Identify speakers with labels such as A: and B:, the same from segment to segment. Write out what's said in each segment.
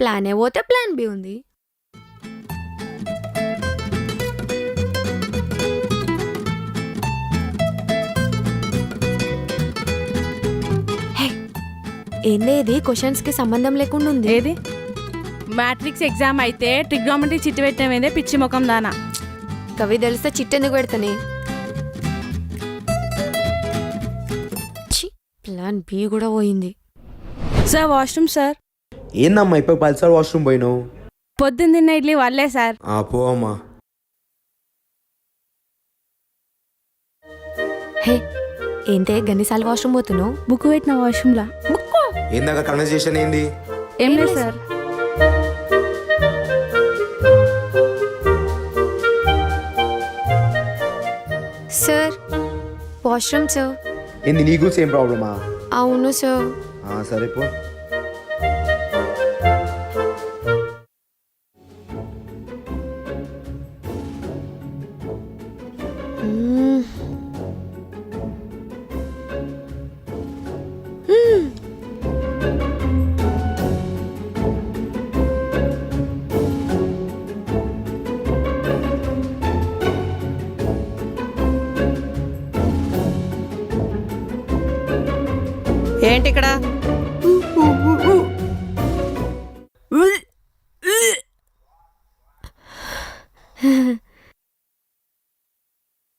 A: Plan A పోతే plan B ఉంది. ఏంది ఇది క్వశ్చన్స్ కి సంబంధం లేకుండా ఉంది.
B: ఏది మ్యాట్రిక్స్ ఎగ్జామ్ అయితే ట్రిగ్నోమెట్రీ చిట్టు పెట్టినవేందే పిచ్చి ముఖం దానా.
A: కవి తెలిస్తే చిట్టెందుకు పెడతానే. ప్లాన్ బి కూడా పోయింది.
B: Sir washroom sir.
C: ఏందమ్మా ఇప్పుడు పల్సర్ వాష్రూమ్ పోయినావు?
B: పొద్దున్న తిన్న ఇడ్లీ వాళ్ళే సార్.
C: పోవమ్మా.
A: హే ఏంటే గన్నిసార్లు వాష్రూమ్ పోతున్నావు?
B: బుక్ పెట్టిన వాష్రూమ్లా.
C: ఏందాక కన్వర్సేషన్ ఏంది?
B: ఏం లేదు సార్.
A: Sir washroom sir.
C: ఏంది నీకు సేమ్ ప్రాబ్లమా?
A: అవును సార్.
C: సరే పో.
D: ఏంటి ఇక్కడ?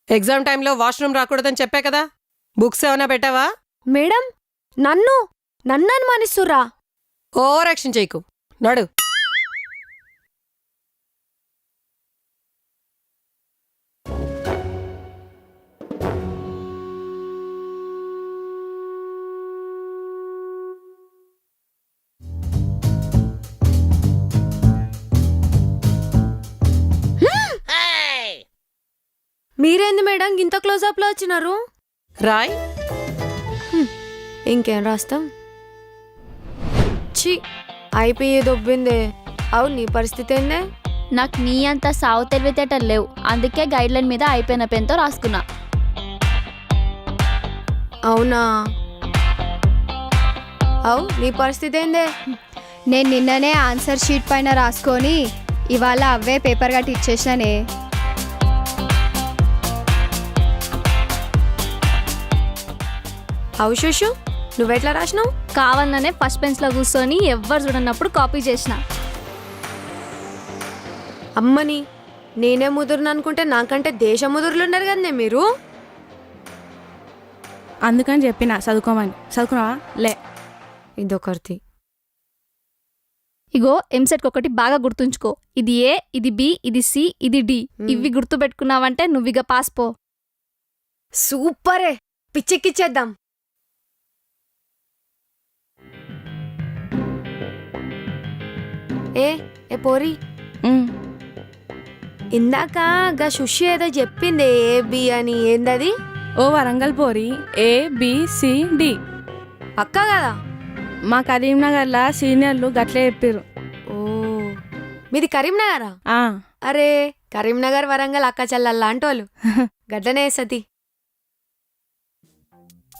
D: ఎగ్జామ్ టైంలో వాష్రూమ్ రాకూడదని చెప్పా కదా. బుక్స్ ఏమైనా పెట్టావా?
A: మేడం నన్ను అనుమానిస్తుర్రా?
D: ఓవర్ యాక్షన్ చేయకు, నడు.
A: మీరేంది మేడం ఇంత క్లోజప్ లో వచ్చినారు?
D: రాయ్.
A: ఇంకేం రాస్తాం? ఛీ అయిపోయి దొబ్బిందే. అవును నీ పరిస్థితి ఏందే?
E: నాకు నీ అంత సావు తెలివితేటలు లేవు, అందుకే గైడ్లైన్ మీద అయిపోయిన పెన్తో రాసుకున్నా.
A: అవునా? అవు నీ పరిస్థితి ఏందే?
F: నేను నిన్ననే ఆన్సర్ షీట్ పైన రాసుకొని ఇవాళ అవే పేపర్ గట్టి ఇచ్చేసినానే.
A: అవు శుషు నువ్వెట్లా రాసినావు?
E: కావాలనే ఫస్ట్ బెంచ్లో కూర్చొని ఎవ్వరు చూడనప్పుడు కాపీ చేసిన.
A: అమ్మని నేనే ముదురును అనుకుంటే నాకంటే దేశ ముదురులు ఉన్నారు కదనే మీరు.
B: అందుకని చెప్పిన చదువుకోమని. చదువుకున్నావా? లే.
A: ఇదొకరిది.
E: ఇగో ఎంసెట్ ఒకటి బాగా గుర్తుంచుకో. ఇది ఏ, ఇది బి, ఇది సి, ఇది డి. ఇవి గుర్తు పెట్టుకున్నావంటే నువ్విగా పాస్ పో.
A: సూపరే, పిచ్చెక్కిచ్చేద్దాం. ఏ పోరి, ఇందాక గా శుషి ఏదో చెప్పింది ఏ బి అని. ఏందది?
B: ఓ వరంగల్ పోరి, ఏ బి సి డి.
A: పక్క కదా?
B: మా కరీంనగర్లా సీనియర్లు గట్లే చెప్పారు.
A: ఓ మీది కరీంనగరా? అరే కరీంనగర్ వరంగల్ అక్క చెల్లెల్లా అంటోళ్ళు గట్లనే సతి.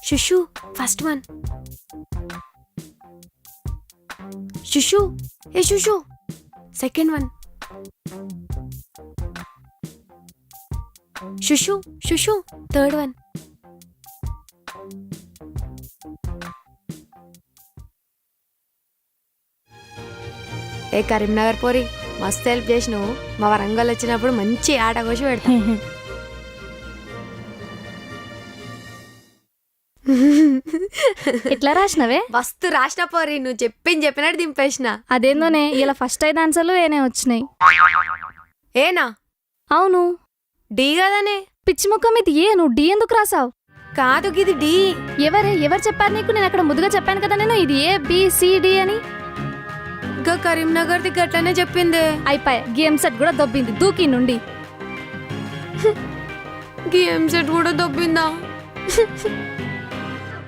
A: శుషు ఫస్ట్ వన్. శుషు ఏ శుషు సెకండ్ వన్. శుషు శుషు థర్డ్ వన్. ఏ కరీంనగర్ పోరి మస్తు హెల్ప్ చేసినావు. మా వరంగల్ వచ్చినప్పుడు మంచి ఆట కోసి పెడతా.
E: ఎట్లా రాసినవే?
A: మస్తు రాసిన పోరి, నువ్వు చెప్పినట్టు దింపేసిన.
E: అదేందోనే ఇలా ఫస్ట్ 5 ఆన్సర్లు ఏనే వచ్చినాయి.
A: ఏనా?
E: అవును.
A: డి కదనే.
E: పిచ్చి ముఖం ఇది ఏ, నువ్వు డి ఎందుకు రాసావు?
A: కాదు గిది డి.
E: ఎవరు చెప్పారు నీకు? నేను అక్కడ ముందుగా చెప్పాను కదా నేను ఇది ఏ బి సి డి అని.
A: ఇంకా కరీంనగర్ ది గట్లనే చెప్పిందే.
E: అయిపోయా గేమ్ సెట్ కూడా దొబ్బింది దూకి నుండి.
A: గేమ్ సెట్ కూడా దొబ్బిందా?